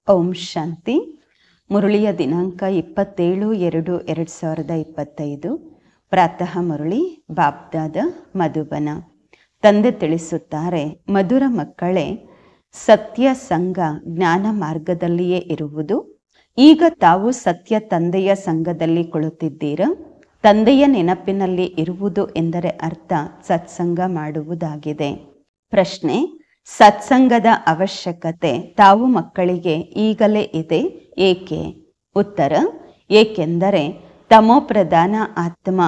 ಓಂ ಶಾಂತಿ. ಮುರಳಿಯ ದಿನಾಂಕ 27/2/2025. ಪ್ರಾತಃ ಮುರಳಿ ಬಾಬ್ದಾದ ಮಧುಬನ. ತಂದೆ ತಿಳಿಸುತ್ತಾರೆ, ಮಧುರ ಮಕ್ಕಳೇ, ಸತ್ಯ ಸಂಘ ಜ್ಞಾನ ಮಾರ್ಗದಲ್ಲಿಯೇ ಇರುವುದು. ಈಗ ತಾವು ಸತ್ಯ ತಂದೆಯ ಸಂಘದಲ್ಲಿ ಕುಳಿತಿದ್ದೀರಾ. ತಂದೆಯ ನೆನಪಿನಲ್ಲಿ ಇರುವುದು ಎಂದರೆ ಅರ್ಥ ಸತ್ಸಂಗ ಮಾಡುವುದಾಗಿದೆ. ಪ್ರಶ್ನೆ: ಸತ್ಸಂಗದ ಅವಶ್ಯಕತೆ ತಾವು ಮಕ್ಕಳಿಗೆ ಈಗಲೇ ಇದೆ, ಏಕೆ? ಉತ್ತರ: ಏಕೆಂದರೆ ತಮೋಪ್ರಧಾನ ಆತ್ಮ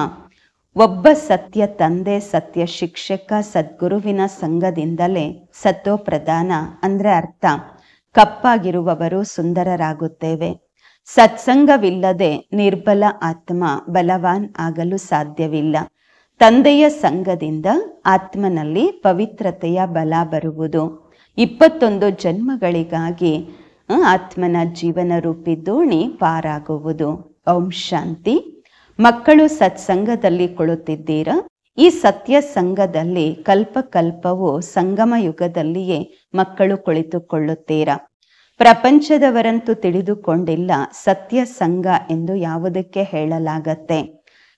ಒಬ್ಬ ಸತ್ಯ ತಂದೆ, ಸತ್ಯ ಶಿಕ್ಷಕ, ಸದ್ಗುರುವಿನ ಸಂಘದಿಂದಲೇ ಸತ್ವಪ್ರಧಾನ ಅಂದರೆ ಅರ್ಥ ಕಪ್ಪಾಗಿರುವವರು ಸುಂದರರಾಗುತ್ತೇವೆ. ಸತ್ಸಂಗವಿಲ್ಲದೆ ನಿರ್ಬಲ ಆತ್ಮ ಬಲವಾನ್ ಆಗಲು ಸಾಧ್ಯವಿಲ್ಲ. ತಂದೆಯ ಸಂಘದಿಂದ ಆತ್ಮನಲ್ಲಿ ಪವಿತ್ರತೆಯ ಬಲ ಬರುವುದು. 21 ಜನ್ಮಗಳಿಗಾಗಿ ಆತ್ಮನ ಜೀವನ ರೂಪಿ ದೋಣಿ ಪಾರಾಗುವುದು. ಓಂ ಶಾಂತಿ. ಮಕ್ಕಳು ಸತ್ಸಂಗದಲ್ಲಿ ಕುಳಿತಿದ್ದೀರಾ. ಈ ಸತ್ಯ ಸಂಘದಲ್ಲಿ ಕಲ್ಪಕಲ್ಪವು ಸಂಗಮ ಯುಗದಲ್ಲಿಯೇ ಮಕ್ಕಳು ಕುಳಿತುಕೊಳ್ಳುತ್ತೀರಾ. ಪ್ರಪಂಚದವರಂತೂ ತಿಳಿದುಕೊಂಡಿಲ್ಲ ಸತ್ಯ ಸಂಘ ಎಂದು ಯಾವುದಕ್ಕೆ ಹೇಳಲಾಗತ್ತೆ.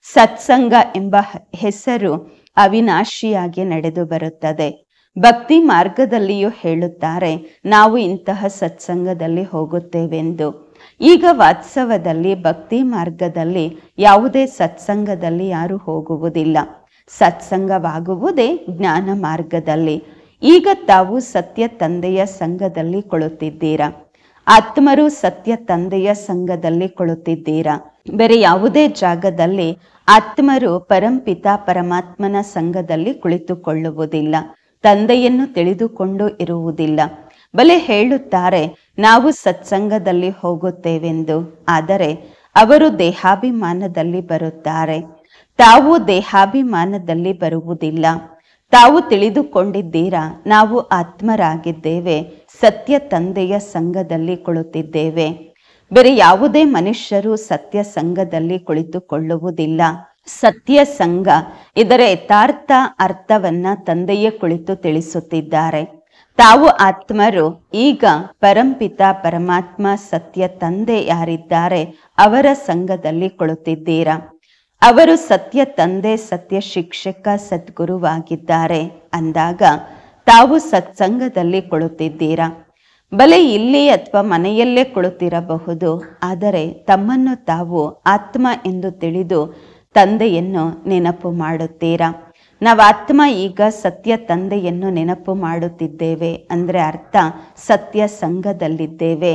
ಸತ್ಸಂಗ ಎಂಬ ಹೆಸರು ಅವಿನಾಶಿಯಾಗಿ ನಡೆದು ಬರುತ್ತದೆ. ಭಕ್ತಿ ಮಾರ್ಗದಲ್ಲಿಯೂ ಹೇಳುತ್ತಾರೆ, ನಾವು ಇಂತಹ ಸತ್ಸಂಗದಲ್ಲಿ ಹೋಗುತ್ತೇವೆಂದು. ಈಗ ವಾತ್ಸವದಲ್ಲಿ ಭಕ್ತಿ ಮಾರ್ಗದಲ್ಲಿ ಯಾವುದೇ ಸತ್ಸಂಗದಲ್ಲಿ ಯಾರು ಹೋಗುವುದಿಲ್ಲ. ಸತ್ಸಂಗವಾಗುವುದೇ ಜ್ಞಾನ ಮಾರ್ಗದಲ್ಲಿ. ಈಗ ತಾವು ಸತ್ಯ ತಂದೆಯ ಸಂಘದಲ್ಲಿ ಕುಳಿತಿದ್ದೀರಾ. ಆತ್ಮರು ಸತ್ಯ ತಂದೆಯ ಸಂಘದಲ್ಲಿ ಕುಳಿತಿದ್ದೀರಾ. ಬೇರೆ ಯಾವುದೇ ಜಾಗದಲ್ಲಿ ಆತ್ಮರು ಪರಂಪಿತ ಪರಮಾತ್ಮನ ಸಂಘದಲ್ಲಿ ಕುಳಿತುಕೊಳ್ಳುವುದಿಲ್ಲ. ತಂದೆಯನ್ನು ತಿಳಿದುಕೊಂಡು ಇರುವುದಿಲ್ಲ. ಬಲೆ ಹೇಳುತ್ತಾರೆ, ನಾವು ಸತ್ಸಂಗದಲ್ಲಿ ಹೋಗುತ್ತೇವೆಂದು. ಆದರೆ ಅವರು ದೇಹಾಭಿಮಾನದಲ್ಲಿ ಬರುತ್ತಾರೆ. ತಾವು ದೇಹಾಭಿಮಾನದಲ್ಲಿ ಬರುವುದಿಲ್ಲ. ತಾವು ತಿಳಿದುಕೊಂಡಿದ್ದೀರಾ, ನಾವು ಆತ್ಮರಾಗಿದ್ದೇವೆ, ಸತ್ಯ ತಂದೆಯ ಸಂಘದಲ್ಲಿ ಕುಳಿತಿದ್ದೇವೆ. ಬೇರೆ ಯಾವುದೇ ಮನುಷ್ಯರು ಸತ್ಯ ಸಂಘದಲ್ಲಿ ಕುಳಿತುಕೊಳ್ಳುವುದಿಲ್ಲ. ಸತ್ಯ ಸಂಘ ಇದರ ಯಥಾರ್ಥ ಅರ್ಥವನ್ನ ತಂದೆಯೇ ಕುಳಿತು ತಿಳಿಸುತ್ತಿದ್ದಾರೆ. ತಾವು ಆತ್ಮರು ಈಗ ಪರಂಪಿತ ಪರಮಾತ್ಮ ಸತ್ಯ ತಂದೆ ಯಾರಿದ್ದಾರೆ ಅವರ ಸಂಘದಲ್ಲಿ ಕುಳಿತಿದ್ದೀರಾ. ಅವರು ಸತ್ಯ ತಂದೆ, ಸತ್ಯ ಶಿಕ್ಷಕ, ಸದ್ಗುರುವಾಗಿದ್ದಾರೆ ಅಂದಾಗ ತಾವು ಸತ್ಸಂಗದಲ್ಲಿ ಕುಳಿತಿದ್ದೀರಾ. ಬಲೆ ಇಲ್ಲಿ ಅಥವಾ ಮನೆಯಲ್ಲೇ ಕುಳಿತಿರಬಹುದು. ಆದರೆ ತಮ್ಮನ್ನು ತಾವು ಆತ್ಮ ಎಂದು ತಿಳಿದು ತಂದೆಯನ್ನು ನೆನಪು ಮಾಡುತ್ತೀರಾ. ನಾವು ಆತ್ಮ ಈಗ ಸತ್ಯ ತಂದೆಯನ್ನು ನೆನಪು ಮಾಡುತ್ತಿದ್ದೇವೆ ಅಂದರೆ ಅರ್ಥ ಸತ್ಯ ಸಂಘದಲ್ಲಿದ್ದೇವೆ.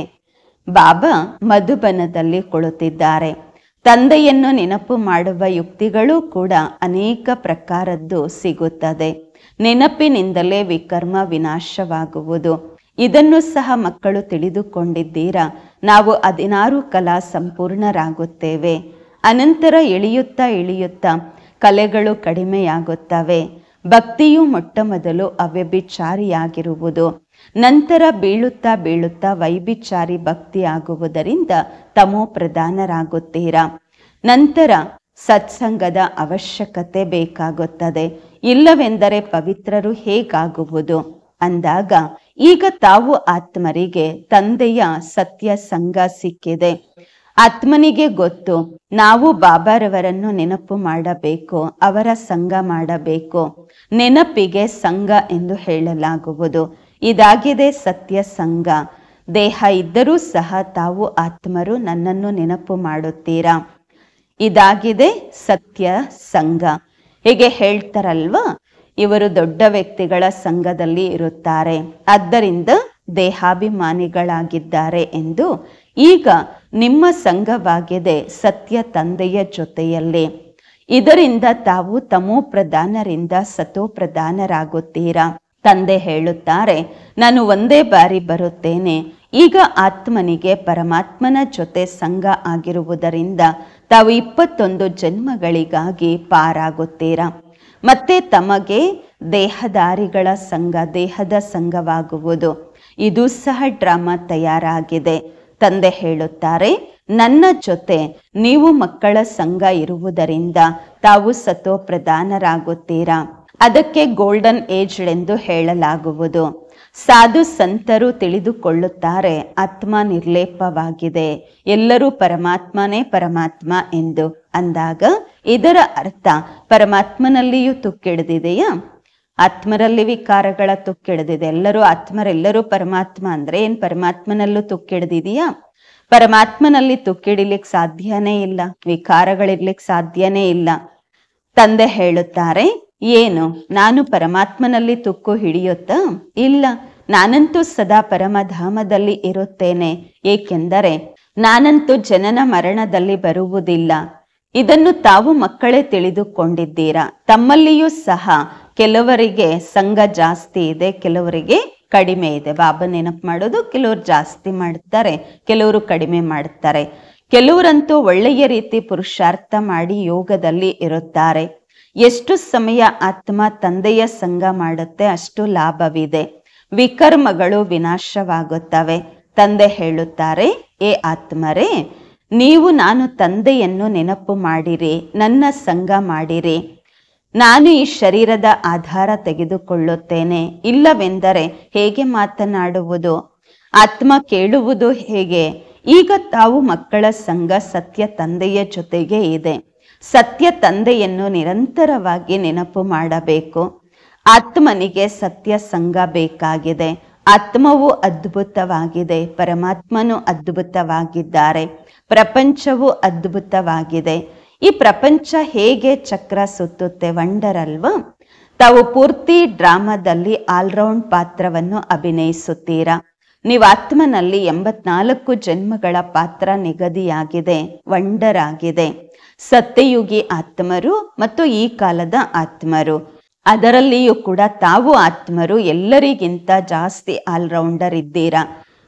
ಬಾಬಾ ಮಧುಬನದಲ್ಲಿ ಕುಳಿತಿದ್ದಾರೆ. ತಂದೆಯನ್ನು ನೆನಪು ಮಾಡುವ ಯುಕ್ತಿಗಳು ಕೂಡ ಅನೇಕ ಪ್ರಕಾರದ್ದು ಸಿಗುತ್ತದೆ. ನೆನಪಿನಿಂದಲೇ ವಿಕರ್ಮ ವಿನಾಶವಾಗುವುದು. ಇದನ್ನು ಸಹ ಮಕ್ಕಳು ತಿಳಿದುಕೊಂಡಿದ್ದೀರಾ. ನಾವು 16 ಕಲಾ ಸಂಪೂರ್ಣರಾಗುತ್ತೇವೆ. ಅನಂತರ ಇಳಿಯುತ್ತಾ ಇಳಿಯುತ್ತಾ ಕಲೆಗಳು ಕಡಿಮೆಯಾಗುತ್ತವೆ. ಭಕ್ತಿಯು ಮೊಟ್ಟ ಮೊದಲು ಅವ್ಯಭಿಚಾರಿಯಾಗಿರುವುದು. ನಂತರ ಬೀಳುತ್ತಾ ಬೀಳುತ್ತಾ ವೈಭಿಚಾರಿ ಭಕ್ತಿ ಆಗುವುದರಿಂದ ತಮೋ ಪ್ರಧಾನರಾಗುತ್ತೀರಾ. ನಂತರ ಸತ್ಸಂಗದ ಅವಶ್ಯಕತೆ ಬೇಕಾಗುತ್ತದೆ. ಇಲ್ಲವೆಂದರೆ ಪವಿತ್ರರು ಹೇಗಾಗುವುದು ಅಂದಾಗ ಈಗ ತಾವು ಆತ್ಮರಿಗೆ ತಂದೆಯ ಸತ್ಯ ಸಂಘ ಸಿಕ್ಕಿದೆ. ಆತ್ಮನಿಗೆ ಗೊತ್ತು, ನಾವು ಬಾಬಾರವರನ್ನು ನೆನಪು ಮಾಡಬೇಕು, ಅವರ ಸಂಘ ಮಾಡಬೇಕು. ನೆನಪಿಗೆ ಸಂಘ ಎಂದು ಹೇಳಲಾಗುವುದು. ಇದಾಗಿದೆ ಸತ್ಯ ಸಂಘ. ದೇಹ ಇದ್ದರೂ ಸಹ ತಾವು ಆತ್ಮರು ನನ್ನನ್ನು ನೆನಪು ಮಾಡುತ್ತೀರಾ. ಇದಾಗಿದೆ ಸತ್ಯ ಸಂಘ. ಹೀಗೆ ಹೇಳ್ತಾರಲ್ವಾ, ಇವರು ದೊಡ್ಡ ವ್ಯಕ್ತಿಗಳ ಸಂಘದಲ್ಲಿ ಇರುತ್ತಾರೆ, ಆದ್ದರಿಂದ ದೇಹಾಭಿಮಾನಿಗಳಾಗಿದ್ದಾರೆ ಎಂದು. ಈಗ ನಿಮ್ಮ ಸಂಘವಾಗಿದೆ ಸತ್ಯ ತಂದೆಯ ಜೊತೆಯಲ್ಲಿ. ಇದರಿಂದ ತಾವು ತಮೋ ಪ್ರಧಾನರಿಂದ ಸತೋ ಪ್ರಧಾನರಾಗುತ್ತೀರಾ. ತಂದೆ ಹೇಳುತ್ತಾರೆ, ನಾನು ಒಂದೇ ಬಾರಿ ಬರುತ್ತೇನೆ. ಈಗ ಆತ್ಮನಿಗೆ ಪರಮಾತ್ಮನ ಜೊತೆ ಸಂಘ ಆಗಿರುವುದರಿಂದ ತಾವು 21 ಜನ್ಮಗಳಿಗಾಗಿ ಪಾರಾಗುತ್ತೀರಾ. ಮತ್ತೆ ತಮಗೆ ದೇಹದಾರಿಗಳ ಸಂಘ, ದೇಹದ ಸಂಘವಾಗುವುದು. ಇದು ಸಹ ಡ್ರಾಮಾ ತಯಾರಾಗಿದೆ. ತಂದೆ ಹೇಳುತ್ತಾರೆ, ನನ್ನ ಜೊತೆ ನೀವು ಮಕ್ಕಳ ಸಂಘ ಇರುವುದರಿಂದ ತಾವು ಸತೋ ಪ್ರಧಾನರಾಗುತ್ತೀರಾ. ಅದಕ್ಕೆ ಗೋಲ್ಡನ್ ಏಜ್ ಎಂದು ಹೇಳಲಾಗುವುದು. ಸಾಧು ಸಂತರು ತಿಳಿದುಕೊಳ್ಳುತ್ತಾರೆ ಆತ್ಮ ನಿರ್ಲೇಪವಾಗಿದೆ, ಎಲ್ಲರೂ ಪರಮಾತ್ಮನೇ ಪರಮಾತ್ಮ ಎಂದು ಅಂದಾಗ ಇದರ ಅರ್ಥ ಪರಮಾತ್ಮನಲ್ಲಿಯೂ ತುಕ್ಕಿಡಿದಿದೆಯಾ? ಆತ್ಮರಲ್ಲಿ ವಿಕಾರಗಳ ತುಕ್ಕಿಡಿದಿದೆ. ಆತ್ಮರೆಲ್ಲರೂ ಪರಮಾತ್ಮ ಅಂದ್ರೆ ಏನ್ ಪರಮಾತ್ಮನಲ್ಲೂ ತುಕ್ಕಿಡಿದಿದೆಯಾ? ಪರಮಾತ್ಮನಲ್ಲಿ ತುಕ್ಕಿಡಿಲಿಕ್ಕೆ ಸಾಧ್ಯನೇ ಇಲ್ಲ, ವಿಕಾರಗಳಿರ್ಲಿಕ್ಕೆ ಸಾಧ್ಯನೇ ಇಲ್ಲ. ತಂದೆ ಹೇಳುತ್ತಾರೆ, ಏನು ನಾನು ಪರಮಾತ್ಮನಲ್ಲಿ ತುಕ್ಕು ಹಿಡಿಯುತ್ತಾ? ಇಲ್ಲ, ನಾನಂತೂ ಸದಾ ಪರಮಧಾಮದಲ್ಲಿ ಇರುತ್ತೇನೆ, ಏಕೆಂದರೆ ನಾನಂತೂ ಜನನ ಮರಣದಲ್ಲಿ ಬರುವುದಿಲ್ಲ. ಇದನ್ನು ತಾವು ಮಕ್ಕಳೇ ತಿಳಿದುಕೊಂಡಿದ್ದೀರಾ. ತಮ್ಮಲ್ಲಿಯೂ ಸಹ ಕೆಲವರಿಗೆ ಸಂಘ ಜಾಸ್ತಿ ಇದೆ, ಕೆಲವರಿಗೆ ಕಡಿಮೆ ಇದೆ. ಬಾಬಾ ನೆನಪು ಮಾಡೋದು, ಕೆಲವರು ಜಾಸ್ತಿ ಮಾಡ್ತಾರೆ, ಕೆಲವರು ಕಡಿಮೆ ಮಾಡ್ತಾರೆ. ಕೆಲವರಂತೂ ಒಳ್ಳೆಯ ರೀತಿ ಪುರುಷಾರ್ಥ ಮಾಡಿ ಯೋಗದಲ್ಲಿ ಇರುತ್ತಾರೆ. ಎಷ್ಟು ಸಮಯ ಆತ್ಮ ತಂದೆಯ ಸಂಘ ಮಾಡುತ್ತೆ ಅಷ್ಟು ಲಾಭವಿದೆ. ವಿಕರ್ಮಗಳು ವಿನಾಶವಾಗುತ್ತವೆ. ತಂದೆ ಹೇಳುತ್ತಾರೆ, ಏ ಆತ್ಮರೇ, ನೀವು ನಾನು ತಂದೆಯನ್ನು ನೆನಪು ಮಾಡಿರಿ, ನನ್ನ ಸಂಘ ಮಾಡಿರಿ. ನಾನು ಈ ಶರೀರದ ಆಧಾರ ತೆಗೆದುಕೊಳ್ಳುತ್ತೇನೆ. ಇಲ್ಲವೆಂದರೆ ಹೇಗೆ ಮಾತನಾಡುವುದು? ಆತ್ಮ ಕೇಳುವುದು ಹೇಗೆ? ಈಗ ತಾವು ಮಕ್ಕಳ ಸಂಘ ಸತ್ಯ ತಂದೆಯ ಜೊತೆಗೆ ಇದೆ. ಸತ್ಯ ತಂದೆಯನ್ನು ನಿರಂತರವಾಗಿ ನೆನಪು ಮಾಡಬೇಕು. ಆತ್ಮನಿಗೆ ಸತ್ಯ ಸಂಘ ಬೇಕಾಗಿದೆ. ಆತ್ಮವು ಅದ್ಭುತವಾಗಿದೆ, ಪರಮಾತ್ಮನು ಅದ್ಭುತವಾಗಿದ್ದಾರೆ, ಪ್ರಪಂಚವು ಅದ್ಭುತವಾಗಿದೆ. ಈ ಪ್ರಪಂಚ ಹೇಗೆ ಚಕ್ರ ಸುತ್ತುತ್ತೆ, ವಂಡರ್ ಅಲ್ವಾ? ತಾವು ಪೂರ್ತಿ ಡ್ರಾಮಾದಲ್ಲಿ ಆಲ್ರೌಂಡ್ ಪಾತ್ರವನ್ನು ಅಭಿನಯಿಸುತ್ತೀರಾ. ನೀವು ಆತ್ಮನಲ್ಲಿ 84 ಜನ್ಮಗಳ ಪಾತ್ರ ನಿಗದಿಯಾಗಿದೆ, ವಂಡರ್ ಆಗಿದೆ. ಸತ್ಯಯುಗಿ ಆತ್ಮರು ಮತ್ತು ಈ ಕಾಲದ ಆತ್ಮರು, ಅದರಲ್ಲಿಯೂ ಕೂಡ ತಾವು ಆತ್ಮರು ಎಲ್ಲರಿಗಿಂತ ಜಾಸ್ತಿ ಆಲ್ರೌಂಡರ್ ಇದ್ದೀರಾ.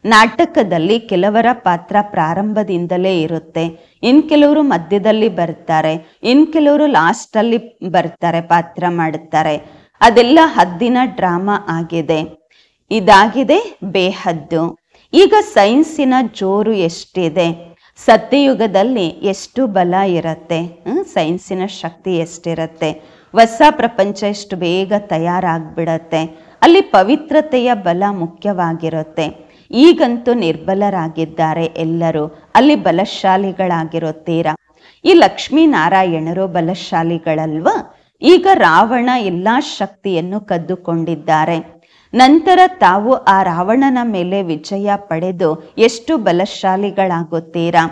ನಾಟಕದಲ್ಲಿ ಕೆಲವರ ಪಾತ್ರ ಪ್ರಾರಂಭದಿಂದಲೇ ಇರುತ್ತೆ, ಇನ್ ಕೆಲವರು ಮಧ್ಯದಲ್ಲಿ ಬರ್ತಾರೆ, ಇನ್ ಕೆಲವರು ಲಾಸ್ಟ್ ಅಲ್ಲಿ ಬರ್ತಾರೆ, ಪಾತ್ರ ಮಾಡುತ್ತಾರೆ. ಅದೆಲ್ಲ ಹದ್ದಿನ ಡ್ರಾಮಾ ಆಗಿದೆ. ಇದಾಗಿದೆ ಬೇಹದ್ದು. ಈಗ ಸೈನ್ಸಿನ ಜೋರು ಎಷ್ಟಿದೆ, ಸತ್ಯಯುಗದಲ್ಲಿ ಎಷ್ಟು ಬಲ ಇರುತ್ತೆ, ಸೈನ್ಸಿನ ಶಕ್ತಿ ಎಷ್ಟಿರುತ್ತೆ. ಹೊಸ ಪ್ರಪಂಚ ಎಷ್ಟು ಬೇಗ ತಯಾರಾಗ್ಬಿಡತ್ತೆ. ಅಲ್ಲಿ ಪವಿತ್ರತೆಯ ಬಲ ಮುಖ್ಯವಾಗಿರುತ್ತೆ. ಈಗಂತೂ ನಿರ್ಬಲರಾಗಿದ್ದಾರೆ ಎಲ್ಲರೂ, ಅಲ್ಲಿ ಬಲಶಾಲಿಗಳಾಗಿರುತ್ತೀರಾ. ಈ ಲಕ್ಷ್ಮೀನಾರಾಯಣರು ಬಲಶಾಲಿಗಳಲ್ವಾ? ಈಗ ರಾವಣ ಎಲ್ಲಾ ಶಕ್ತಿಯನ್ನು ಕದ್ದುಕೊಂಡಿದ್ದಾರೆ. ನಂತರ ತಾವು ಆ ರಾವಣನ ಮೇಲೆ ವಿಜಯ ಪಡೆದು ಎಷ್ಟು ಬಲಶಾಲಿಗಳಾಗುತ್ತೀರಾ.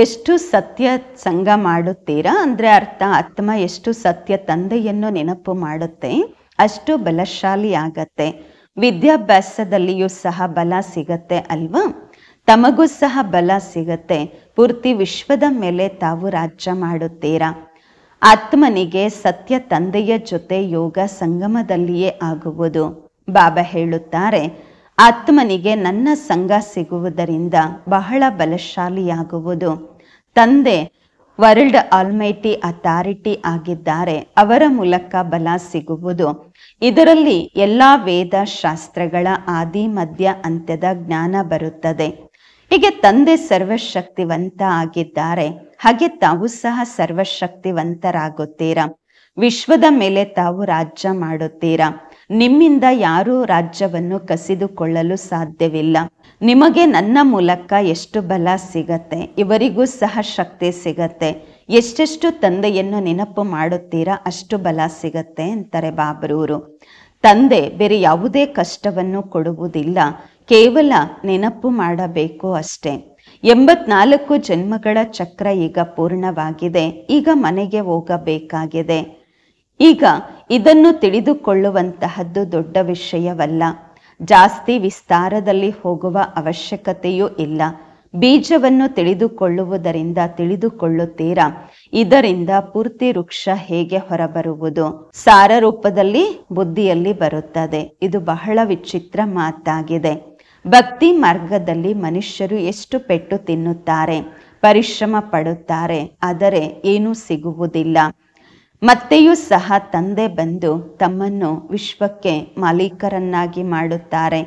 ಎಷ್ಟು ಸತ್ಯ ಸಂಘ ಮಾಡುತ್ತೀರಾ ಅಂದ್ರೆ ಅರ್ಥ ಆತ್ಮ ಎಷ್ಟು ಸತ್ಯ ತಂದೆಯನ್ನು ನೆನಪು ಮಾಡುತ್ತೆ ಅಷ್ಟು ಬಲಶಾಲಿ ಆಗತ್ತೆ. ವಿದ್ಯಾಭ್ಯಾಸದಲ್ಲಿಯೂ ಸಹ ಬಲ ಸಿಗತ್ತೆ ಅಲ್ವಾ? ತಮಗೂ ಸಹ ಬಲ ಸಿಗತ್ತೆ. ಪೂರ್ತಿ ವಿಶ್ವದ ಮೇಲೆ ತಾವು ರಾಜ್ಯ ಮಾಡುತ್ತೀರಾ. ಆತ್ಮನಿಗೆ ಸತ್ಯ ತಂದೆಯ ಜೊತೆ ಯೋಗ ಸಂಗಮದಲ್ಲಿಯೇ ಆಗುವುದು. ಬಾಬಾ ಹೇಳುತ್ತಾರೆ, ಆತ್ಮನಿಗೆ ನನ್ನ ಸಂಘ ಸಿಗುವುದರಿಂದ ಬಹಳ ಬಲಶಾಲಿಯಾಗುವುದು. ತಂದೆ ವರ್ಲ್ಡ್ ಆಲ್ಮೈಟಿ ಅಥಾರಿಟಿ ಆಗಿದ್ದಾರೆ, ಅವರ ಮೂಲಕ ಬಲ ಸಿಗುವುದು. ಇದರಲ್ಲಿ ಎಲ್ಲಾ ವೇದ ಶಾಸ್ತ್ರಗಳ ಆದಿ ಮಧ್ಯ ಅಂತ್ಯದ ಜ್ಞಾನ ಬರುತ್ತದೆ. ಹೀಗೆ ತಂದೆ ಸರ್ವಶಕ್ತಿವಂತ ಆಗಿದ್ದಾರೆ, ಹಾಗೆ ತಾವು ಸಹ ಸರ್ವಶಕ್ತಿವಂತರಾಗುತ್ತೀರಾ. ವಿಶ್ವದ ಮೇಲೆ ತಾವು ರಾಜ್ಯ ಮಾಡುತ್ತೀರಾ. ನಿಮ್ಮಿಂದ ಯಾರೂ ರಾಜ್ಯವನ್ನು ಕಸಿದುಕೊಳ್ಳಲು ಸಾಧ್ಯವಿಲ್ಲ. ನಿಮಗೆ ನನ್ನ ಮೂಲಕ ಎಷ್ಟು ಬಲ ಸಿಗತ್ತೆ, ಇವರಿಗೂ ಸಹ ಶಕ್ತಿ ಸಿಗತ್ತೆ. ಎಷ್ಟೆಷ್ಟು ತಂದೆಯನ್ನು ನೆನಪು ಮಾಡುತ್ತೀರಾ ಅಷ್ಟು ಬಲ ಸಿಗತ್ತೆ ಅಂತಾರೆ ಬಾಬರೂರು. ತಂದೆ ಬೇರೆ ಯಾವುದೇ ಕಷ್ಟವನ್ನು ಕೊಡುವುದಿಲ್ಲ, ಕೇವಲ ನೆನಪು ಮಾಡಬೇಕು ಅಷ್ಟೇ. 84 ಜನ್ಮಗಳ ಚಕ್ರ ಈಗ ಪೂರ್ಣವಾಗಿದೆ. ಈಗ ಮನೆಗೆ ಹೋಗಬೇಕಾಗಿದೆ. ಈಗ ಇದನ್ನು ತಿಳಿದುಕೊಳ್ಳುವಂತಹದ್ದು ದೊಡ್ಡ ವಿಷಯವಲ್ಲ. ಜಾಸ್ತಿ ವಿಸ್ತಾರದಲ್ಲಿ ಹೋಗುವ ಅವಶ್ಯಕತೆಯೂ ಇಲ್ಲ. ಬೀಜವನ್ನು ತಿಳಿದುಕೊಳ್ಳುವುದರಿಂದ ತಿಳಿದುಕೊಳ್ಳುತ್ತೀರಾ. ಇದರಿಂದ ಪೂರ್ತಿ ವೃಕ್ಷ ಹೇಗೆ ಹೊರಬರುವುದು? ಸಾರ ರೂಪದಲ್ಲಿ ಬುದ್ಧಿಯಲ್ಲಿ ಬರುತ್ತದೆ. ಇದು ಬಹಳ ವಿಚಿತ್ರ ಮಾತಾಗಿದೆ. ಭಕ್ತಿ ಮಾರ್ಗದಲ್ಲಿ ಮನುಷ್ಯರು ಎಷ್ಟು ಪೆಟ್ಟು ತಿನ್ನುತ್ತಾರೆ, ಪರಿಶ್ರಮ ಪಡುತ್ತಾರೆ, ಆದರೆ ಏನೂ ಸಿಗುವುದಿಲ್ಲ. ಮತ್ತೆಯೂ ಸಹ ತಂದೆ ಬಂದು ತಮ್ಮನ್ನು ವಿಶ್ವಕ್ಕೆ ಮಾಲೀಕರನ್ನಾಗಿ ಮಾಡುತ್ತಾರೆ.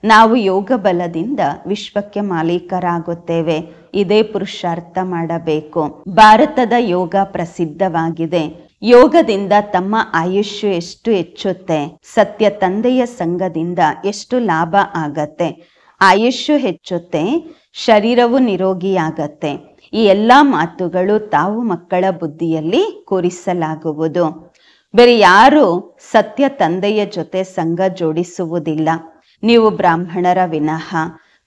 ನಾವು ಯೋಗ ಬಲದಿಂದ ವಿಶ್ವಕ್ಕೆ ಮಾಲೀಕರಾಗುತ್ತೇವೆ. ಇದೇ ಪುರುಷಾರ್ಥ ಮಾಡಬೇಕು. ಭಾರತದ ಯೋಗ ಪ್ರಸಿದ್ಧವಾಗಿದೆ. ಯೋಗದಿಂದ ತಮ್ಮ ಆಯುಷ್ಯ ಎಷ್ಟು ಹೆಚ್ಚುತ್ತೆ, ಸತ್ಯ ತಂದೆಯ ಸಂಘದಿಂದ ಎಷ್ಟು ಲಾಭ ಆಗತ್ತೆ, ಆಯುಷ್ಯ ಹೆಚ್ಚುತ್ತೆ, ಶರೀರವು ನಿರೋಗಿಯಾಗತ್ತೆ. ಈ ಎಲ್ಲ ಮಾತುಗಳು ತಾವು ಮಕ್ಕಳ ಬುದ್ಧಿಯಲ್ಲಿ ಕೂರಿಸಲಾಗುವುದು. ಬೇರೆ ಯಾರು ಸತ್ಯ ತಂದೆಯ ಜೊತೆ ಸಂಘ ಜೋಡಿಸುವುದಿಲ್ಲ. ನೀವು ಬ್ರಾಹ್ಮಣರ ವಿನಃ.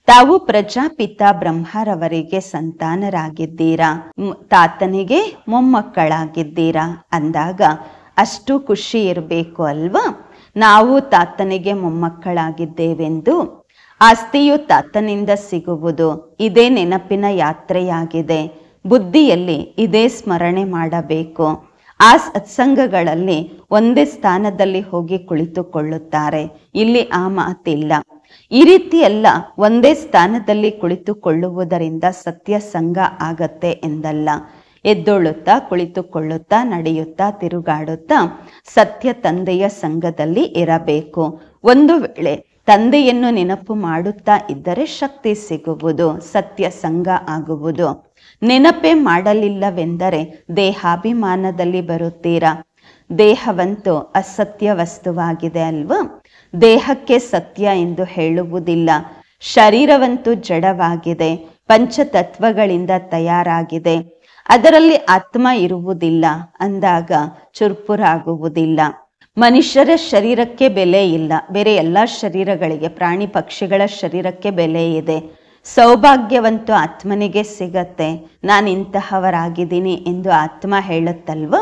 ತಾವು ಪ್ರಜಾಪಿತ ಬ್ರಹ್ಮರವರಿಗೆ ಸಂತಾನರಾಗಿದ್ದೀರಾ, ತಾತನಿಗೆ ಮೊಮ್ಮಕ್ಕಳಾಗಿದ್ದೀರಾ ಅಂದಾಗ ಅಷ್ಟು ಖುಷಿ ಇರಬೇಕು ಅಲ್ವಾ. ನಾವು ತಾತನಿಗೆ ಮೊಮ್ಮಕ್ಕಳಾಗಿದ್ದೇವೆಂದು. ಆಸ್ತಿಯು ತಾತನಿಂದ ಸಿಗುವುದು. ಇದೇ ನೆನಪಿನ ಯಾತ್ರೆಯಾಗಿದೆ. ಬುದ್ಧಿಯಲ್ಲಿ ಇದೇ ಸ್ಮರಣೆ ಮಾಡಬೇಕು. ಆ ಸತ್ಸಂಗಗಳಲ್ಲಿ ಒಂದೇ ಸ್ಥಾನದಲ್ಲಿ ಹೋಗಿ ಕುಳಿತುಕೊಳ್ಳುತ್ತಾರೆ. ಇಲ್ಲಿ ಆ ಮಾತಿಲ್ಲ. ಈ ರೀತಿ ಎಲ್ಲ ಒಂದೇ ಸ್ಥಾನದಲ್ಲಿ ಕುಳಿತುಕೊಳ್ಳುವುದರಿಂದ ಸತ್ಯ ಸಂಘ ಆಗತ್ತೆ ಎಂದಲ್ಲ. ಎದ್ದೊಳ್ಳುತ್ತಾ, ಕುಳಿತುಕೊಳ್ಳುತ್ತಾ, ನಡೆಯುತ್ತಾ, ತಿರುಗಾಡುತ್ತಾ ಸತ್ಯ ತಂದೆಯ ಸಂಘದಲ್ಲಿ ಇರಬೇಕು. ಒಂದು ವೇಳೆ ತಂದೆಯನ್ನು ನೆನಪು ಮಾಡುತ್ತಾ ಇದ್ದರೆ ಶಕ್ತಿ ಸಿಗುವುದು, ಸತ್ಯ ಸಂಘ ಆಗುವುದು. ನೆನಪೇ ಮಾಡಲಿಲ್ಲವೆಂದರೆ ದೇಹಾಭಿಮಾನದಲ್ಲಿ ಬರುತ್ತೀರಾ. ದೇಹವಂತೂ ಅಸತ್ಯ ವಸ್ತುವಾಗಿದೆ ಅಲ್ವಾ. ದೇಹಕ್ಕೆ ಸತ್ಯ ಎಂದು ಹೇಳುವುದಿಲ್ಲ. ಶರೀರವಂತೂ ಜಡವಾಗಿದೆ, ಪಂಚತತ್ವಗಳಿಂದ ತಯಾರಾಗಿದೆ. ಅದರಲ್ಲಿ ಆತ್ಮ ಇರುವುದಿಲ್ಲ ಅಂದಾಗ ಚುರ್ಪುರಾಗುವುದಿಲ್ಲ. ಮನುಷ್ಯರ ಶರೀರಕ್ಕೆ ಬೆಲೆ ಇಲ್ಲ, ಬೇರೆ ಎಲ್ಲ ಶರೀರಗಳಿಗೆ, ಪ್ರಾಣಿ ಪಕ್ಷಿಗಳ ಶರೀರಕ್ಕೆ ಬೆಲೆ ಇದೆ. ಸೌಭಾಗ್ಯವಂತೂ ಆತ್ಮನಿಗೆ ಸಿಗತ್ತೆ. ನಾನು ಇಂತಹವರಾಗಿದ್ದೀನಿ ಎಂದು ಆತ್ಮ ಹೇಳುತ್ತಲ್ವ.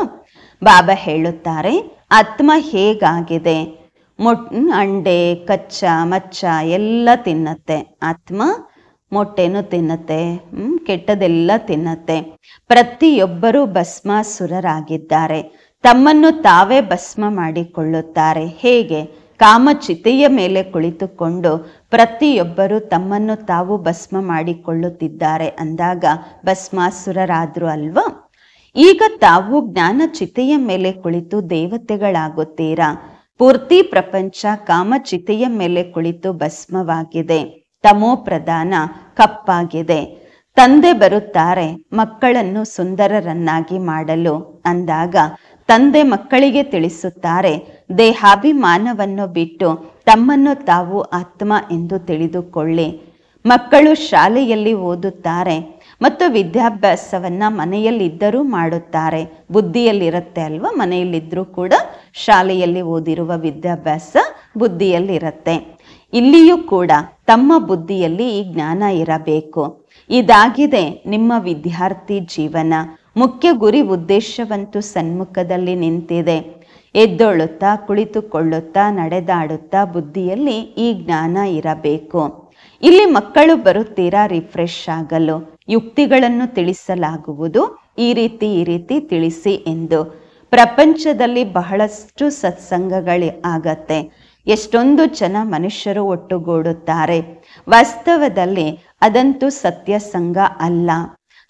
ಬಾಬಾ ಹೇಳುತ್ತಾರೆ, ಆತ್ಮ ಹೇಗಾಗಿದೆ, ಅಂಡೆ, ಕಚ್ಚ, ಮಚ್ಚ ಎಲ್ಲ ತಿನ್ನತ್ತೆ. ಆತ್ಮ ಮೊಟ್ಟೆನೂ ತಿನ್ನತ್ತೆ, ಕೆಟ್ಟದೆಲ್ಲ ತಿನ್ನತ್ತೆ. ಪ್ರತಿಯೊಬ್ಬರೂ ಭಸ್ಮಾಸುರರಾಗಿದ್ದಾರೆ. ತಮ್ಮನ್ನು ತಾವೇ ಭಸ್ಮ ಮಾಡಿಕೊಳ್ಳುತ್ತಾರೆ. ಹೇಗೆ? ಕಾಮಚಿತೆಯ ಮೇಲೆ ಕುಳಿತುಕೊಂಡು ಪ್ರತಿಯೊಬ್ಬರು ತಮ್ಮನ್ನು ತಾವು ಭಸ್ಮ ಮಾಡಿಕೊಳ್ಳುತ್ತಿದ್ದಾರೆ ಅಂದಾಗ ಭಸ್ಮಾಸುರರಾದ್ರು ಅಲ್ವಾ. ಈಗ ತಾವು ಜ್ಞಾನ ಚಿತೆಯ ಮೇಲೆ ಕುಳಿತು ದೇವತೆಗಳಾಗುತ್ತೀರಾ. ಪೂರ್ತಿ ಪ್ರಪಂಚ ಕಾಮಚಿತೆಯ ಮೇಲೆ ಕುಳಿತು ಭಸ್ಮವಾಗಿದೆ, ತಮೋ ಪ್ರಧಾನ ಕಪ್ಪಾಗಿದೆ. ತಂದೆ ಬರುತ್ತಾರೆ ಮಕ್ಕಳನ್ನು ಸುಂದರರನ್ನಾಗಿ ಮಾಡಲು ಅಂದಾಗ ತಂದೆ ಮಕ್ಕಳಿಗೆ ತಿಳಿಸುತ್ತಾರೆ, ದೇಹಾಭಿಮಾನವನ್ನು ಬಿಟ್ಟು ತಮ್ಮನ್ನು ತಾವು ಆತ್ಮ ಎಂದು ತಿಳಿದುಕೊಳ್ಳಿ. ಮಕ್ಕಳು ಶಾಲೆಯಲ್ಲಿ ಓದುತ್ತಾರೆ ಮತ್ತು ವಿದ್ಯಾಭ್ಯಾಸವನ್ನ ಮನೆಯಲ್ಲಿದ್ದರೂ ಮಾಡುತ್ತಾರೆ. ಬುದ್ಧಿಯಲ್ಲಿರುತ್ತೆ ಅಲ್ವಾ. ಮನೆಯಲ್ಲಿದ್ದರೂ ಕೂಡ ಶಾಲೆಯಲ್ಲಿ ಓದಿರುವ ವಿದ್ಯಾಭ್ಯಾಸ ಬುದ್ಧಿಯಲ್ಲಿರುತ್ತೆ. ಇಲ್ಲಿಯೂ ಕೂಡ ತಮ್ಮ ಬುದ್ಧಿಯಲ್ಲಿ ಈ ಜ್ಞಾನ ಇರಬೇಕು. ಇದಾಗಿದೆ ನಿಮ್ಮ ವಿದ್ಯಾರ್ಥಿ ಜೀವನ. ಮುಖ್ಯ ಗುರಿ ಉದ್ದೇಶವಂತೂ ಸನ್ಮುಖದಲ್ಲಿ ನಿಂತಿದೆ. ಎದ್ದೊಳ್ಳುತ್ತಾ, ಕುಳಿತುಕೊಳ್ಳುತ್ತಾ, ನಡೆದಾಡುತ್ತಾ ಬುದ್ಧಿಯಲ್ಲಿ ಈ ಜ್ಞಾನ ಇರಬೇಕು. ಇಲ್ಲಿ ಮಕ್ಕಳು ಬರುತ್ತೀರಾ ರಿಫ್ರೆಶ್ ಆಗಲು. ಯುಕ್ತಿಗಳನ್ನು ತಿಳಿಸಲಾಗುವುದು. ಈ ರೀತಿ ತಿಳಿಸಿ ಎಂದು. ಪ್ರಪಂಚದಲ್ಲಿ ಬಹಳಷ್ಟು ಸತ್ಸಂಗಗಳು ಆಗತ್ತೆ. ಎಷ್ಟೊಂದು ಜನ ಮನುಷ್ಯರು ಒಟ್ಟುಗೂಡುತ್ತಾರೆ. ವಾಸ್ತವದಲ್ಲಿ ಅದಂತೂ ಸತ್ಯ ಸಂಘ ಅಲ್ಲ.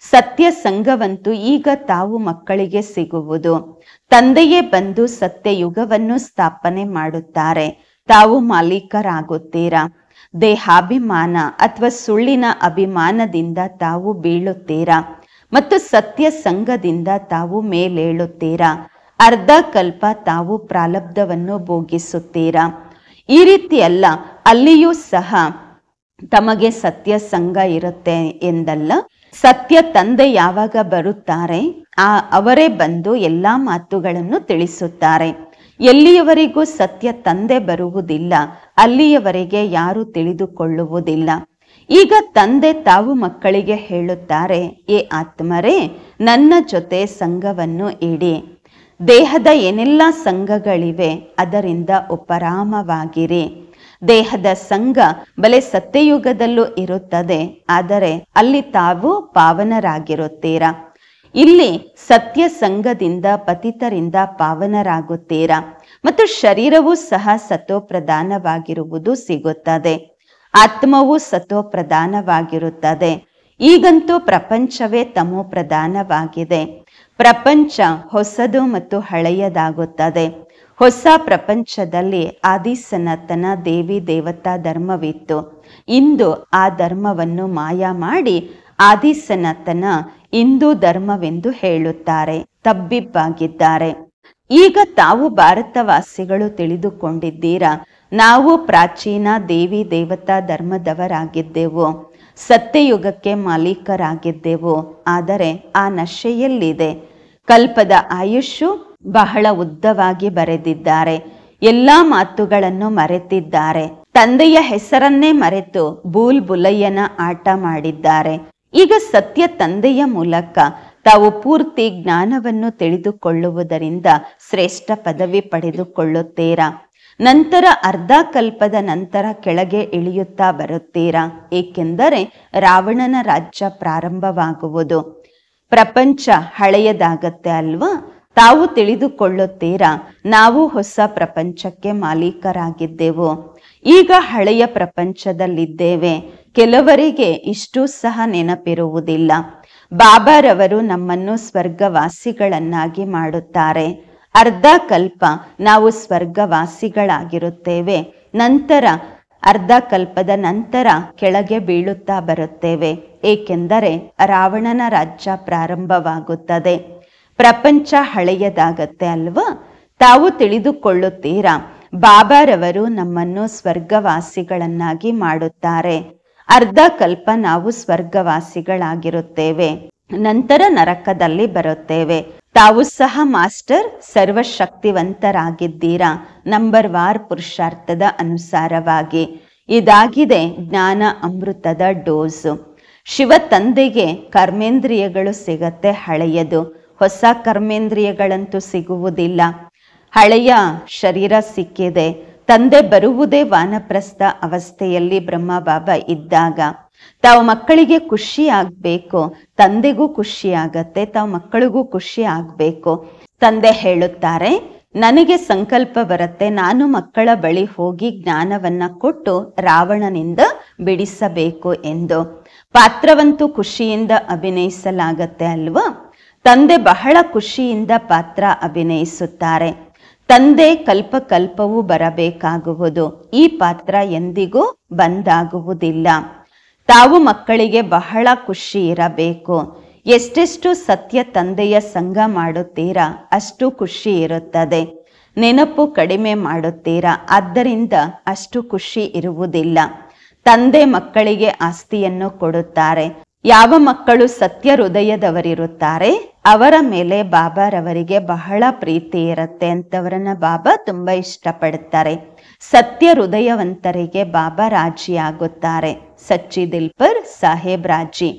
ಸತ್ಯ ಸಂಘವಂತೂ ಈಗ ತಾವು ಮಕ್ಕಳಿಗೆ ಸಿಗುವುದು. ತಂದೆಯೇ ಬಂದು ಸತ್ಯಯುಗವನ್ನು ಸ್ಥಾಪನೆ ಮಾಡುತ್ತಾರೆ. ತಾವು ಮಾಲೀಕರಾಗುತ್ತೀರಾ. ದೇಹಾಭಿಮಾನ ಅಥವಾ ಸುಳ್ಳಿನ ಅಭಿಮಾನದಿಂದ ತಾವು ಬೀಳುತ್ತೀರಾ ಮತ್ತು ಸತ್ಯ ಸಂಘದಿಂದ ತಾವು ಮೇಲೇಳುತ್ತೀರಾ. ಅರ್ಧ ಕಲ್ಪ ತಾವು ಪ್ರಾರಬ್ಧವನ್ನು ಭೋಗಿಸುತ್ತೀರಾ. ಈ ರೀತಿ ಅಲ್ಲ, ಅಲ್ಲಿಯೂ ಸಹ ತಮಗೆ ಸತ್ಯ ಸಂಘ ಇರುತ್ತೆ ಎಂದಲ್ಲ. ಸತ್ಯ ತಂದೆ ಯಾವಾಗ ಬರುತ್ತಾರೆ ಅವರೇ ಬಂದು ಎಲ್ಲ ಮಾತುಗಳನ್ನು ತಿಳಿಸುತ್ತಾರೆ. ಎಲ್ಲಿಯವರೆಗೂ ಸತ್ಯ ತಂದೆ ಬರುವುದಿಲ್ಲ ಅಲ್ಲಿಯವರೆಗೆ ಯಾರು ತಿಳಿದುಕೊಳ್ಳುವುದಿಲ್ಲ. ಈಗ ತಂದೆ ತಾವು ಮಕ್ಕಳಿಗೆ ಹೇಳುತ್ತಾರೆ, ಏ ಆತ್ಮರೇ, ನನ್ನ ಜೊತೆ ಸಂಘವನ್ನು ಇಡಿ. ದೇಹದ ಏನೆಲ್ಲ ಸಂಘಗಳಿವೆ ಅದರಿಂದ ಉಪರಾಮವಾಗಿರಿ. ದೇಹದ ಸಂಘ ಬಲೆ ಸತ್ಯಯುಗದಲ್ಲೂ ಇರುತ್ತದೆ, ಆದರೆ ಅಲ್ಲಿ ತಾವು ಪಾವನರಾಗಿರುತ್ತೀರಾ. ಇಲ್ಲಿ ಸತ್ಯ ಸಂಘದಿಂದ ಪತಿತರಿಂದ ಪಾವನರಾಗುತ್ತೀರಾ ಮತ್ತು ಶರೀರವೂ ಸಹ ಸತೋಪ್ರಧಾನವಾಗಿರುವುದು ಸಿಗುತ್ತದೆ. ಆತ್ಮವೂ ಸತೋಪ್ರಧಾನವಾಗಿರುತ್ತದೆ. ಈಗಂತೂ ಪ್ರಪಂಚವೇ ತಮೋ ಪ್ರಧಾನವಾಗಿದೆ. ಪ್ರಪಂಚ ಹೊಸದು ಮತ್ತು ಹಳೆಯದಾಗುತ್ತದೆ. ಹೊಸ ಪ್ರಪಂಚದಲ್ಲಿ ಆದಿ ಸನಾತನ ದೇವಿ ದೇವತಾ ಧರ್ಮವಿತ್ತು. ಇಂದು ಆ ಧರ್ಮವನ್ನು ಮಾಯ ಮಾಡಿ ಆದಿ ಸನಾತನ ಹಿಂದೂ ಧರ್ಮವೆಂದು ಹೇಳುತ್ತಾರೆ. ತಬ್ಬಿಬ್ಬಾಗಿದ್ದಾರೆ. ಈಗ ತಾವು ಭಾರತವಾಸಿಗಳು ತಿಳಿದುಕೊಂಡಿದ್ದೀರಾ, ನಾವು ಪ್ರಾಚೀನ ದೇವಿ ದೇವತಾ ಧರ್ಮದವರಾಗಿದ್ದೆವು, ಸತ್ಯಯುಗಕ್ಕೆ ಮಾಲೀಕರಾಗಿದ್ದೆವು. ಆದರೆ ಆ ನಶೆಯಲ್ಲಿದೆ. ಕಲ್ಪದ ಆಯುಷು ಬಹಳ ಉದ್ದವಾಗಿ ಬರೆದಿದ್ದಾರೆ. ಎಲ್ಲಾ ಮಾತುಗಳನ್ನು ಮರೆತಿದ್ದಾರೆ. ತಂದೆಯ ಹೆಸರನ್ನೇ ಮರೆತು ಬೂಲ್ ಬುಲಯ್ಯನ ಆಟ ಮಾಡಿದ್ದಾರೆ. ಈಗ ಸತ್ಯ ತಂದೆಯ ಮೂಲಕ ತಾವು ಪೂರ್ತಿ ಜ್ಞಾನವನ್ನು ತಿಳಿದುಕೊಳ್ಳುವುದರಿಂದ ಶ್ರೇಷ್ಠ ಪದವಿ ಪಡೆದುಕೊಳ್ಳುತ್ತೀರಾ. ನಂತರ ಅರ್ಧ ಕಲ್ಪದ ನಂತರ ಕೆಳಗೆ ಇಳಿಯುತ್ತಾ ಬರುತ್ತೀರಾ, ಏಕೆಂದರೆ ರಾವಣನ ರಾಜ್ಯ ಪ್ರಾರಂಭವಾಗುವುದು. ಪ್ರಪಂಚ ಹಳೆಯದಾಗತ್ತೆ ಅಲ್ವಾ? ತಾವು ತಿಳಿದುಕೊಳ್ಳುತ್ತೀರಾ, ನಾವು ಹೊಸ ಪ್ರಪಂಚಕ್ಕೆ ಮಾಲೀಕರಾಗಿದ್ದೆವು, ಈಗ ಹಳೆಯ ಪ್ರಪಂಚದಲ್ಲಿದ್ದೇವೆ. ಕೆಲವರಿಗೆ ಇಷ್ಟು ಸಹ ನೆನಪಿರುವುದಿಲ್ಲ. ಬಾಬಾರವರು ನಮ್ಮನ್ನು ಸ್ವರ್ಗವಾಸಿಗಳನ್ನಾಗಿ ಮಾಡುತ್ತಾರೆ. ಅರ್ಧ ಕಲ್ಪ ನಾವು ಸ್ವರ್ಗವಾಸಿಗಳಾಗಿರುತ್ತೇವೆ. ನಂತರ ಅರ್ಧ ಕಲ್ಪದ ನಂತರ ಕೆಳಗೆ ಬೀಳುತ್ತಾ ಬರುತ್ತೇವೆ, ಏಕೆಂದರೆ ರಾವಣನ ರಾಜ್ಯ ಪ್ರಾರಂಭವಾಗುತ್ತದೆ. ಪ್ರಪಂಚ ಹಳೆಯದಾಗತ್ತೆ ಅಲ್ವಾ? ತಾವು ತಿಳಿದುಕೊಳ್ಳುತ್ತೀರಾ, ಬಾಬಾರವರು ನಮ್ಮನ್ನು ಸ್ವರ್ಗವಾಸಿಗಳನ್ನಾಗಿ ಮಾಡುತ್ತಾರೆ. ಅರ್ಧ ಕಲ್ಪ ನಾವು ಸ್ವರ್ಗವಾಸಿಗಳಾಗಿರುತ್ತೇವೆ, ನಂತರ ನರಕದಲ್ಲಿ ಬರುತ್ತೇವೆ. ತಾವು ಸಹ ಮಾಸ್ಟರ್ ಸರ್ವಶಕ್ತಿವಂತರಾಗಿದ್ದೀರಾ, ನಂಬರ್ ವಾರ್ ಪುರುಷಾರ್ಥದ ಅನುಸಾರವಾಗಿ. ಇದಾಗಿದೆ ಜ್ಞಾನ ಅಮೃತದ ಡೋಸು. ಶಿವ ತಂದೆಗೆ ಕರ್ಮೇಂದ್ರಿಯಗಳು ಸಿಗತ್ತೆ ಹಳೆಯದು, ಹೊಸ ಕರ್ಮೇಂದ್ರಿಯಗಳಂತೂ ಸಿಗುವುದಿಲ್ಲ. ಹಳೆಯ ಶರೀರ ಸಿಕ್ಕಿದೆ. ತಂದೆ ಬರುವುದೇ ವಾನಪ್ರಸ್ಥ ಅವಸ್ಥೆಯಲ್ಲಿ ಬ್ರಹ್ಮ ಬಾಬಾ ಇದ್ದಾಗ. ತಾವು ಮಕ್ಕಳಿಗೆ ಖುಷಿ ಆಗ್ಬೇಕು, ತಂದೆಗೂ ಖುಷಿ ಆಗತ್ತೆ, ತಾವು ಮಕ್ಕಳಿಗೂ ಖುಷಿ ಆಗ್ಬೇಕು. ತಂದೆ ಹೇಳುತ್ತಾರೆ, ನನಗೆ ಸಂಕಲ್ಪ ಬರುತ್ತೆ, ನಾನು ಮಕ್ಕಳ ಬಳಿ ಹೋಗಿ ಜ್ಞಾನವನ್ನ ಕೊಟ್ಟು ರಾವಣನಿಂದ ಬಿಡಿಸಬೇಕು ಎಂದು. ಪಾತ್ರವಂತೂ ಖುಷಿಯಿಂದ ಅಭಿನಯಿಸಲಾಗತ್ತೆ ಅಲ್ವಾ? ತಂದೆ ಬಹಳ ಖುಷಿಯಿಂದ ಪಾತ್ರ ಅಭಿನಯಿಸುತ್ತಾರೆ. ತಂದೆ ಕಲ್ಪ ಕಲ್ಪವೂ ಬರಬೇಕಾಗುವುದು. ಈ ಪಾತ್ರ ಎಂದಿಗೂ ಬಂದಾಗುವುದಿಲ್ಲ. ತಾವು ಮಕ್ಕಳಿಗೆ ಬಹಳ ಖುಷಿ ಇರಬೇಕು. ಎಷ್ಟೆಷ್ಟು ಸತ್ಯ ತಂದೆಯ ಸಂಘ ಮಾಡುತ್ತೀರಾ ಅಷ್ಟು ಖುಷಿ ಇರುತ್ತದೆ. ನೆನಪು ಕಡಿಮೆ ಮಾಡುತ್ತೀರಾ, ಆದ್ದರಿಂದ ಅಷ್ಟು ಖುಷಿ ಇರುವುದಿಲ್ಲ. ತಂದೆ ಮಕ್ಕಳಿಗೆ ಆಸ್ತಿಯನ್ನು ಕೊಡುತ್ತಾರೆ. ಯಾವ ಮಕ್ಕಳು ಸತ್ಯ ಹೃದಯದವರಿರುತ್ತಾರೆ ಅವರ ಮೇಲೆ ಬಾಬಾರವರಿಗೆ ಬಹಳ ಪ್ರೀತಿ ಇರುತ್ತೆ. ಅಂತವರನ್ನ ಬಾಬಾ ತುಂಬಾ ಇಷ್ಟಪಡುತ್ತಾರೆ. ಸತ್ಯ ಹೃದಯವಂತರಿಗೆ ಬಾಬಾ ರಾಜಿಯಾಗುತ್ತಾರೆ. ಸಚ್ಚಿ ದಿಲ್ ಪರ್ ಸಾಹೇಬ್ ರಾಜಿ.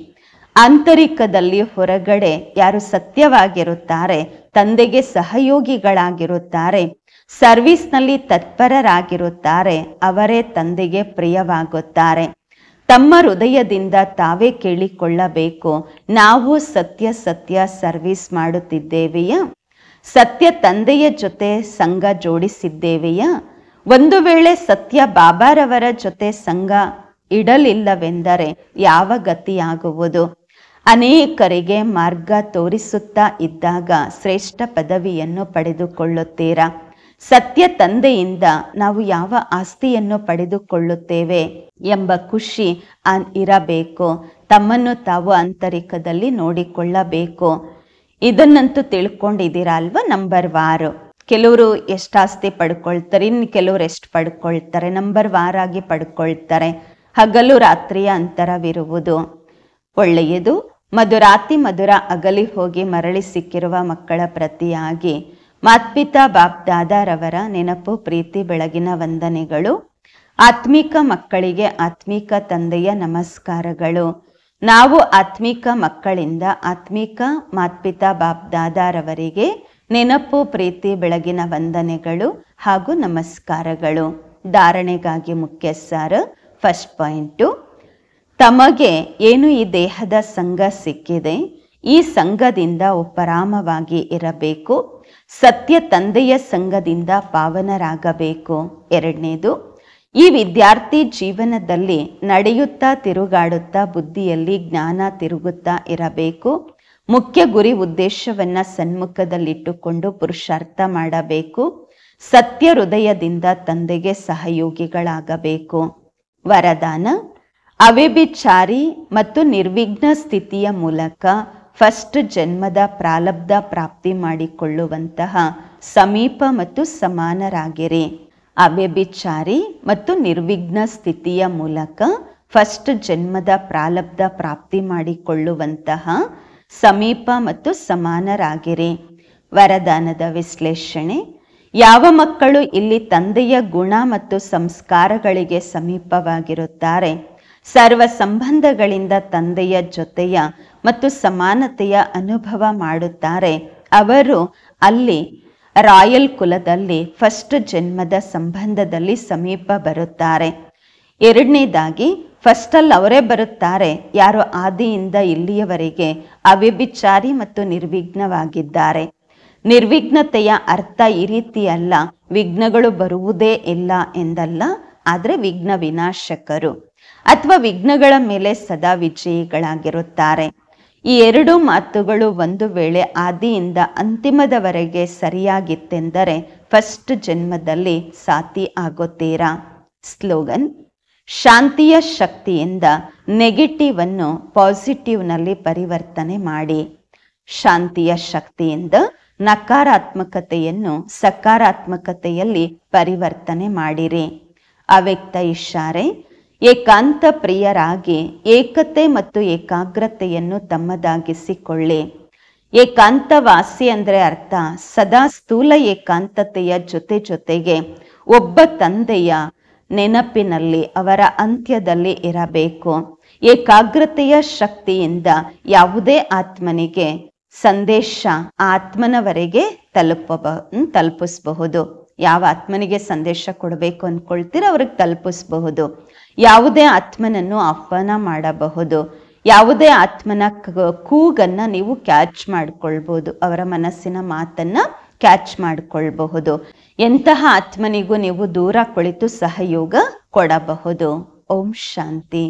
ಆಂತರಿಕದಲ್ಲಿ ಹೊರಗಡೆ ಯಾರು ಸತ್ಯವಾಗಿರುತ್ತಾರೆ, ತಂದೆಗೆ ಸಹಯೋಗಿಗಳಾಗಿರುತ್ತಾರೆ, ಸರ್ವಿಸ್ನಲ್ಲಿ ತತ್ಪರರಾಗಿರುತ್ತಾರೆ, ಅವರೇ ತಂದೆಗೆ ಪ್ರಿಯವಾಗುತ್ತಾರೆ. ತಮ್ಮ ಹೃದಯದಿಂದ ತಾವೇ ಕೇಳಿಕೊಳ್ಳಬೇಕು, ನಾವು ಸತ್ಯ ಸತ್ಯ ಸರ್ವಿಸ್ ಮಾಡುತ್ತಿದ್ದೇವೆಯಾ? ಸತ್ಯ ತಂದೆಯ ಜೊತೆ ಸಂಘ ಜೋಡಿಸಿದ್ದೇವೆಯಾ? ಒಂದು ವೇಳೆ ಸತ್ಯ ಬಾಬಾರವರ ಜೊತೆ ಸಂಘ ಇಡಲಿಲ್ಲವೆಂದರೆ ಯಾವ ಗತಿಯಾಗುವುದು? ಅನೇಕರಿಗೆ ಮಾರ್ಗ ತೋರಿಸುತ್ತಾ ಇದ್ದಾಗ ಶ್ರೇಷ್ಠ ಪದವಿಯನ್ನು ಪಡೆದುಕೊಳ್ಳುತ್ತೀರಾ. ಸತ್ಯ ತಂದೆಯಿಂದ ನಾವು ಯಾವ ಆಸ್ತಿಯನ್ನು ಪಡೆದುಕೊಳ್ಳುತ್ತೇವೆ ಎಂಬ ಖುಷಿ ಇರಬೇಕು. ತಮ್ಮನ್ನು ತಾವು ಆಂತರಿಕದಲ್ಲಿ ನೋಡಿಕೊಳ್ಳಬೇಕು. ಇದನ್ನಂತೂ ತಿಳ್ಕೊಂಡಿದ್ದೀರಾ ಅಲ್ವಾ? ನಂಬರ್ ವಾರು ಕೆಲವರು ಎಷ್ಟು ಆಸ್ತಿ ಪಡ್ಕೊಳ್ತಾರೆ, ಇನ್ನು ಕೆಲವರು ಎಷ್ಟು ಪಡ್ಕೊಳ್ತಾರೆ, ನಂಬರ್ ವಾರಾಗಿ ಪಡ್ಕೊಳ್ತಾರೆ. ಹಗಲು ರಾತ್ರಿಯ ಅಂತರವಿರುವುದು ಒಳ್ಳೆಯದು. ಮಧುರಾತಿ ಮಧುರ ಅಗಲಿ ಹೋಗಿ ಮರಳಿ ಸಿಕ್ಕಿರುವ ಮಕ್ಕಳ ಪ್ರತಿಯಾಗಿ ಮಾತ್ಪಿತಾ ಬಾಪ್ ದಾದಾರವರ ನೆನಪು, ಪ್ರೀತಿ, ಬೆಳಗಿನ ವಂದನೆಗಳು. ಆತ್ಮಿಕ ಮಕ್ಕಳಿಗೆ ಆತ್ಮಿಕ ತಂದೆಯ ನಮಸ್ಕಾರಗಳು. ನಾವು ಆತ್ಮಿಕ ಮಕ್ಕಳಿಂದ ಆತ್ಮಿಕ ಮಾತ್ಪಿತಾ ಬಾಪ್ ದಾದಾರವರಿಗೆ ನೆನಪು, ಪ್ರೀತಿ, ಬೆಳಗಿನ ವಂದನೆಗಳು ಹಾಗೂ ನಮಸ್ಕಾರಗಳು. ಧಾರಣೆಗಾಗಿ ಮುಖ್ಯ ಸಾರ. ಫಸ್ಟ್ ಪಾಯಿಂಟು, ತಮಗೆ ಏನು ಈ ದೇಹದ ಸಂಘ ಸಿಕ್ಕಿದೆ, ಈ ಸಂಘದಿಂದ ಉಪರಾಮವಾಗಿ ಇರಬೇಕು. ಸತ್ಯ ತಂದೆಯ ಸಂಘದಿಂದ ಪಾವನರಾಗಬೇಕು. ಎರಡನೇದು, ಈ ವಿದ್ಯಾರ್ಥಿ ಜೀವನದಲ್ಲಿ ನಡೆಯುತ್ತಾ ತಿರುಗಾಡುತ್ತಾ ಬುದ್ಧಿಯಲ್ಲಿ ಜ್ಞಾನ ತಿರುಗುತ್ತಾ ಇರಬೇಕು. ಮುಖ್ಯ ಗುರಿ ಉದ್ದೇಶವನ್ನ ಸನ್ಮುಖದಲ್ಲಿಟ್ಟುಕೊಂಡು ಪುರುಷಾರ್ಥ ಮಾಡಬೇಕು. ಸತ್ಯ ಹೃದಯದಿಂದ ತಂದೆಗೆ ಸಹಯೋಗಿಗಳಾಗಬೇಕು. ವರದಾನ, ಅವ್ಯಭಿಚಾರಿ ಮತ್ತು ನಿರ್ವಿಘ್ನ ಸ್ಥಿತಿಯ ಮೂಲಕ ಫಸ್ಟ್ ಜನ್ಮದ ಪ್ರಾರಬ್ಧ ಪ್ರಾಪ್ತಿ ಮಾಡಿಕೊಳ್ಳುವಂತಹ ಸಮೀಪ ಮತ್ತು ಸಮಾನರಾಗಿರಿ. ಅವ್ಯಭಿಚಾರಿ ಮತ್ತು ನಿರ್ವಿಘ್ನ ಸ್ಥಿತಿಯ ಮೂಲಕ ಫಸ್ಟ್ ಜನ್ಮದ ಪ್ರಾರಬ್ಧ ಪ್ರಾಪ್ತಿ ಮಾಡಿಕೊಳ್ಳುವಂತಹ ಸಮೀಪ ಮತ್ತು ಸಮಾನರಾಗಿರಿ. ವರದಾನದ ವಿಶ್ಲೇಷಣೆ. ಯಾವ ಮಕ್ಕಳು ಇಲ್ಲಿ ತಂದೆಯ ಗುಣ ಮತ್ತು ಸಂಸ್ಕಾರಗಳಿಗೆ ಸಮೀಪವಾಗಿರುತ್ತಾರೆ, ಸರ್ವ ಸಂಬಂಧಗಳಿಂದ ತಂದೆಯ ಜೊತೆಯ ಮತ್ತು ಸಮಾನತೆಯ ಅನುಭವ ಮಾಡುತ್ತಾರೆ, ಅವರು ಅಲ್ಲಿ ರಾಯಲ್ ಕುಲದಲ್ಲಿ ಫಸ್ಟ್ ಜನ್ಮದ ಸಂಬಂಧದಲ್ಲಿ ಸಮೀಪ ಬರುತ್ತಾರೆ. ಎರಡನೇದಾಗಿ ಫಸ್ಟಲ್ಲಿ ಅವರೇ ಬರುತ್ತಾರೆ ಯಾರು ಆದಿಯಿಂದ ಇಲ್ಲಿಯವರೆಗೆ ಅವ್ಯಭಿಚಾರಿ ಮತ್ತು ನಿರ್ವಿಘ್ನವಾಗಿದ್ದಾರೆ. ನಿರ್ವಿಘ್ನತೆಯ ಅರ್ಥ ಈ ರೀತಿ ಅಲ್ಲ, ವಿಘ್ನಗಳು ಬರುವುದೇ ಇಲ್ಲ ಎಂದಲ್ಲ, ಆದರೆ ವಿಘ್ನ ವಿನಾಶಕರು ಅಥವಾ ವಿಘ್ನಗಳ ಮೇಲೆ ಸದಾ ವಿಜಯಿಗಳಾಗಿರುತ್ತಾರೆ. ಈ ಎರಡು ಮಾತುಗಳು ಒಂದು ವೇಳೆ ಆದಿಯಿಂದ ಅಂತಿಮದವರೆಗೆ ಸರಿಯಾಗಿತ್ತೆಂದರೆ ಫಸ್ಟ್ ಜನ್ಮದಲ್ಲಿ ಸಾತಿ ಆಗುತ್ತೀರಾ. ಸ್ಲೋಗನ್. ಶಾಂತಿಯ ಶಕ್ತಿಯಿಂದ ನೆಗೆಟಿವ್ ಅನ್ನು ಪಾಸಿಟಿವ್ನಲ್ಲಿ ಪರಿವರ್ತನೆ ಮಾಡಿ. ಶಾಂತಿಯ ಶಕ್ತಿಯಿಂದ ನಕಾರಾತ್ಮಕತೆಯನ್ನು ಸಕಾರಾತ್ಮಕತೆಯಲ್ಲಿ ಪರಿವರ್ತನೆ ಮಾಡಿರಿ. ಅವ್ಯಕ್ತ ಇಶಾರೆ. ಏಕಾಂತ ಪ್ರಿಯರಾಗಿ ಏಕತೆ ಮತ್ತು ಏಕಾಗ್ರತೆಯನ್ನು ತಮ್ಮದಾಗಿಸಿಕೊಳ್ಳಿ. ಏಕಾಂತವಾಸಿ ಅಂದರೆ ಅರ್ಥ ಸದಾ ಸ್ಥೂಲ ಏಕಾಂತತೆಯ ಜೊತೆಗೆ ಒಬ್ಬ ತಂದೆಯ ನೆನಪಿನಲ್ಲಿ ಅವರ ಅಂತ್ಯದಲ್ಲಿ ಇರಬೇಕು. ಏಕಾಗ್ರತೆಯ ಶಕ್ತಿಯಿಂದ ಯಾವುದೇ ಆತ್ಮನಿಗೆ ಸಂದೇಶ ಆತ್ಮನವರೆಗೆ ತಲುಪಿಸಬಹುದು. ಯಾವ ಆತ್ಮನಿಗೆ ಸಂದೇಶ ಕೊಡಬೇಕು ಅಂದ್ಕೊಳ್ತೀರ ಅವ್ರಿಗೆ ತಲುಪಿಸಬಹುದು. ಯಾವುದೇ ಆತ್ಮನನ್ನು ಆಹ್ವಾನ ಮಾಡಬಹುದು. ಯಾವುದೇ ಆತ್ಮನ ಕೂಗನ್ನ ನೀವು ಕ್ಯಾಚ್ ಮಾಡ್ಕೊಳ್ಬಹುದು, ಅವರ ಮನಸ್ಸಿನ ಮಾತನ್ನ ಕ್ಯಾಚ್ ಮಾಡ್ಕೊಳ್ಬಹುದು. ಎಂತಹ ಆತ್ಮನಿಗೂ ನೀವು ದೂರ ಕುಳಿತು ಸಹಯೋಗ ಕೊಡಬಹುದು. ಓಂ ಶಾಂತಿ.